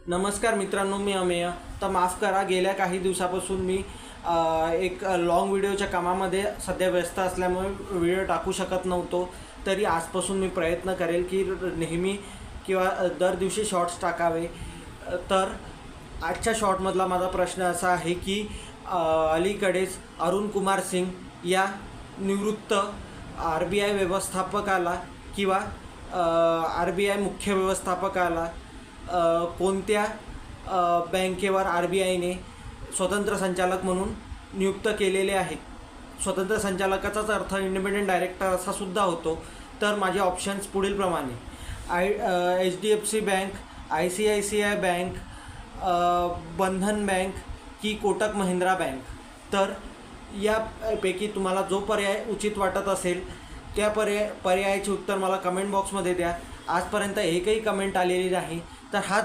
नमस्कार मित्रांनो, मी अमेय. तर माफ़ करा, गेल्या काही दिवसापासून मी एक लॉंग व्हिडिओच्या कामामध्ये सध्या व्यस्त असल्यामुळे व्हिडिओ टाकू शकत नव्हतो. तरी आजपासून मी प्रयत्न करेल की नेहमी किंवा दर दिवशी शॉर्ट्स टाकावे. तर आजच्या शॉर्टमधला माझा प्रश्न असा आहे की अलीकडेच अरुण कुमार सिंग या निवृत्त RBI व्यवस्थापकाला किंवा RBI मुख्य व्यवस्थापकाला कोणत्या बँकेवर RBIने स्वतंत्र संचालक म्हणून नियुक्त केलेले आहे. स्वतंत्र संचालकाचाच अर्थ इंडिपेंडेंट डायरेक्टर असा सुद्धा होतो. तर माझे ऑप्शन्स पुढीलप्रमाणे: HDFC बँक, ICICI बँक, बंधन बँक की कोटक महिंद्रा बँक. तर यापैकी तुम्हाला जो पर्याय उचित वाटत असेल त्या पर्यायाचे उत्तर मला कमेंट बॉक्समध्ये द्या. आजपर्यंत एकही कमेंट आलेली नाही. तर हा